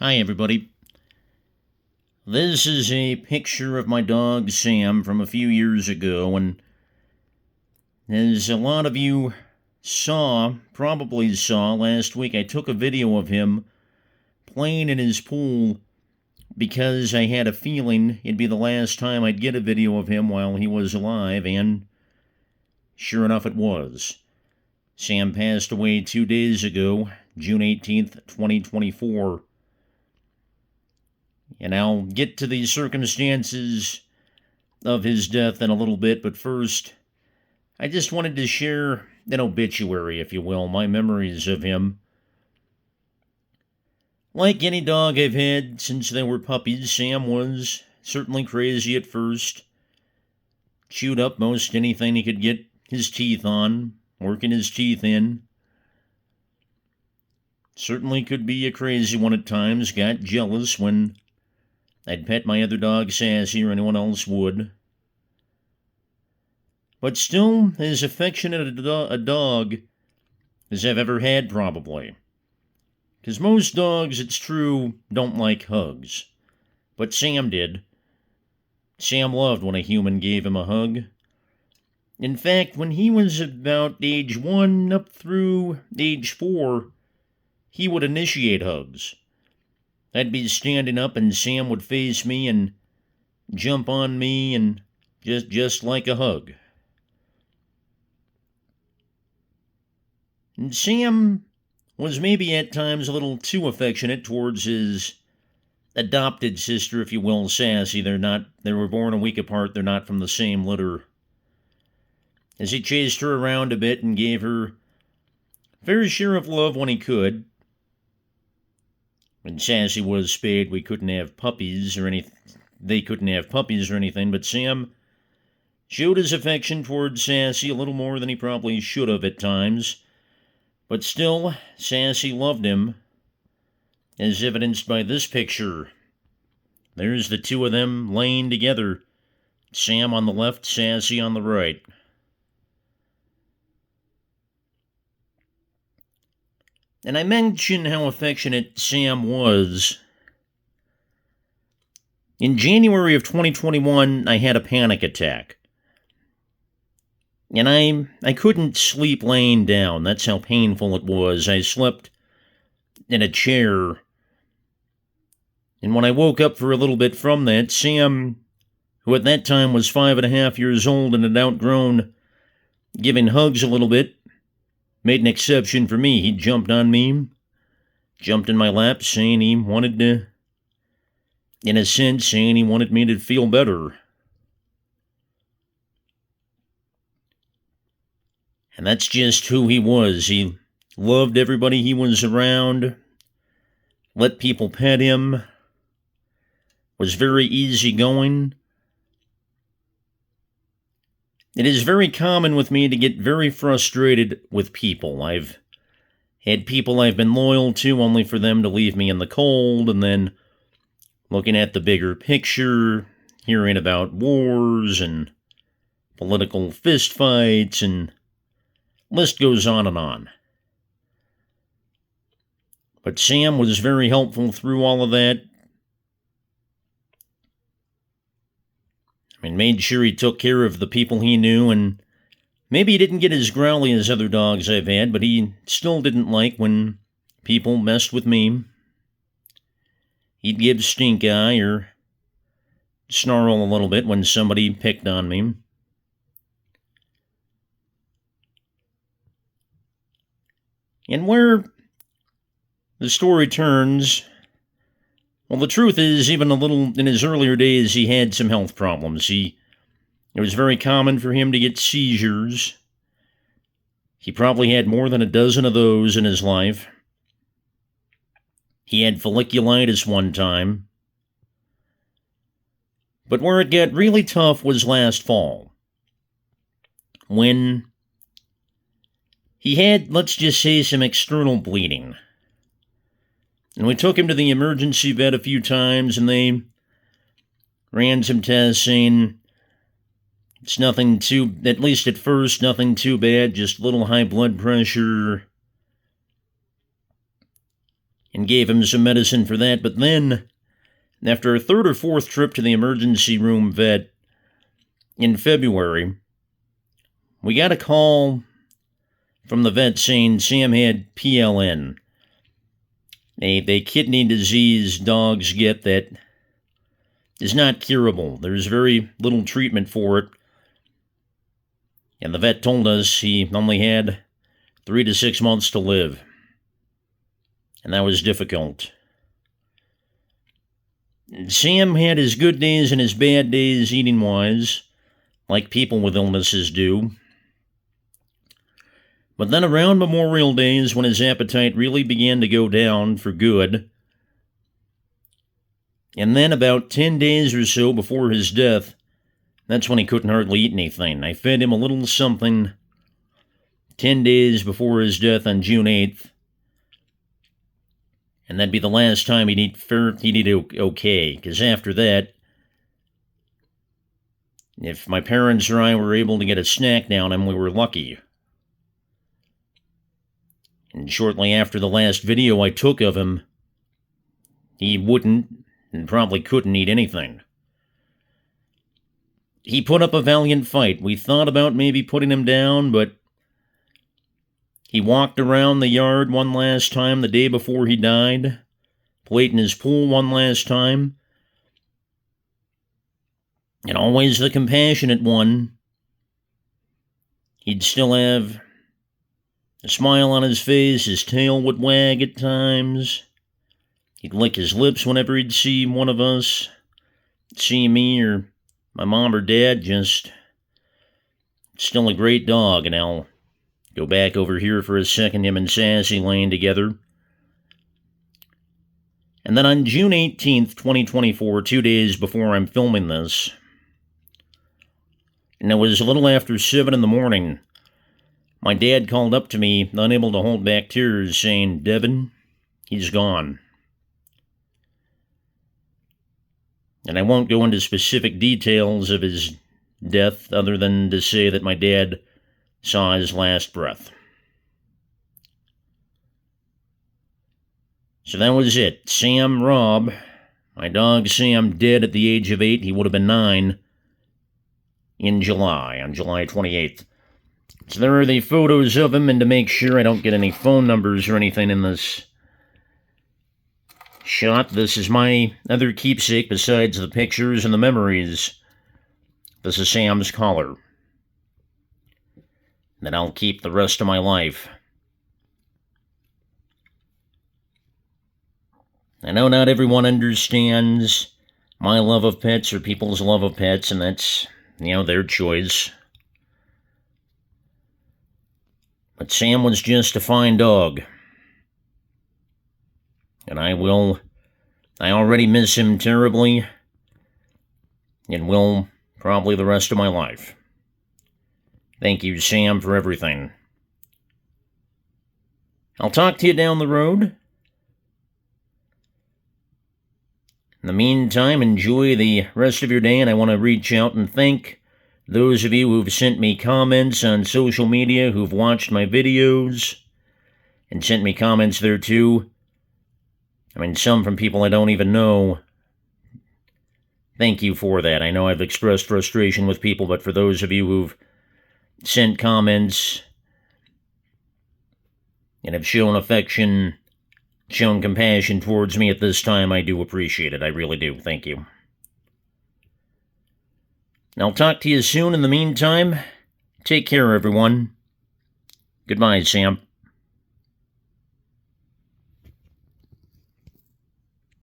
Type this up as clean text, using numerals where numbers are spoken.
Hi, everybody. This is a picture of my dog Sam from a few years ago, and as a lot of you probably saw last week, I took a video of him playing in his pool because I had a feeling it'd be the last time I'd get a video of him while he was alive, and sure enough, it was. Sam passed away 2 days ago, June 18th, 2024. And I'll get to the circumstances of his death in a little bit, but first, I just wanted to share an obituary, if you will, my memories of him. Like any dog I've had since they were puppies, Sam was certainly crazy at first. Chewed up most anything he could get his teeth on, working his teeth in. Certainly could be a crazy one at times, got jealous when I'd pet my other dog Sassy or anyone else would. But still, as affectionate a dog as I've ever had, probably. Because most dogs, it's true, don't like hugs. But Sam did. Sam loved when a human gave him a hug. In fact, when he was about age 1 up through age 4, he would initiate hugs. I'd be standing up and Sam would face me and jump on me and just like a hug. And Sam was maybe at times a little too affectionate towards his adopted sister, if you will, Sassy. They were born a week apart, they're not from the same litter. As he chased her around a bit and gave her fair share of love when he could. When Sassy was spayed, they couldn't have puppies or anything, but Sam showed his affection towards Sassy a little more than he probably should have at times. But still, Sassy loved him, as evidenced by this picture. There's the two of them laying together, Sam on the left, Sassy on the right. And I mentioned how affectionate Sam was. In January of 2021, I had a panic attack. And I couldn't sleep laying down. That's how painful it was. I slept in a chair. And when I woke up for a little bit from that, Sam, who at that time was 5.5 years old and had outgrown giving hugs a little bit, made an exception for me. He jumped on me, jumped in my lap, saying he wanted to, in a sense, saying he wanted me to feel better. And that's just who he was. He loved everybody he was around, let people pet him, was very easygoing. It is very common with me to get very frustrated with people. I've had people I've been loyal to only for them to leave me in the cold, and then looking at the bigger picture, hearing about wars and political fistfights, and list goes on and on. But Sam was very helpful through all of that. Made sure he took care of the people he knew, and maybe he didn't get as growly as other dogs I've had, but he still didn't like when people messed with me. He'd give stink eye or snarl a little bit when somebody picked on me. And where the story turns, well, the truth is, even a little in his earlier days, he had some health problems. It was very common for him to get seizures. He probably had more than a dozen of those in his life. He had folliculitis one time. But where it got really tough was last fall, when he had, let's just say, some external bleeding. And we took him to the emergency vet a few times, and they ran some tests saying it's nothing too, at least at first, nothing too bad, just a little high blood pressure. and gave him some medicine for that. But then, after a third or fourth trip to the emergency room vet in February, we got a call from the vet saying Sam had PLN, a kidney disease dogs get that is not curable. There's very little treatment for it. And the vet told us he only had 3 to 6 months to live. And that was difficult. Sam had his good days and his bad days eating-wise, like people with illnesses do. But then around Memorial Days, when his appetite really began to go down for good, and then about 10 days or so before his death, that's when he couldn't hardly eat anything. I fed him a little something 10 days before his death on June 8th, and that'd be the last time he'd eat okay, because after that, if my parents or I were able to get a snack down him, we were lucky. And shortly after the last video I took of him, he wouldn't and probably couldn't eat anything. He put up a valiant fight. We thought about maybe putting him down, but he walked around the yard one last time the day before he died, played in his pool one last time, and always the compassionate one. He'd still have a smile on his face, his tail would wag at times. He'd lick his lips whenever he'd see one of us, see me or my mom or dad. Just still a great dog. And I'll go back over here for a second, him and Sassy laying together. And then on June 18th, 2024, 2 days before I'm filming this, and it was a little after 7 in the morning, my dad called up to me, unable to hold back tears, saying, "Devin, he's gone." And I won't go into specific details of his death, other than to say that my dad saw his last breath. So that was it. Sam Robb, my dog Sam, dead at the age of 8. He would have been 9 in July, on July 28th. So there are the photos of him, and to make sure I don't get any phone numbers or anything in this shot, this is my other keepsake besides the pictures and the memories. This is Sam's collar that I'll keep the rest of my life. I know not everyone understands my love of pets or people's love of pets, and that's, their choice. But Sam was just a fine dog. And I already miss him terribly, and will probably the rest of my life. Thank you, Sam, for everything. I'll talk to you down the road. In the meantime, enjoy the rest of your day, and I want to reach out and thank those of you who've sent me comments on social media, who've watched my videos, and sent me comments there too. Some from people I don't even know. Thank you for that. I know I've expressed frustration with people, but for those of you who've sent comments and have shown affection, shown compassion towards me at this time, I do appreciate it. I really do. Thank you. I'll talk to you soon. In the meantime, take care, everyone. Goodbye, Sam.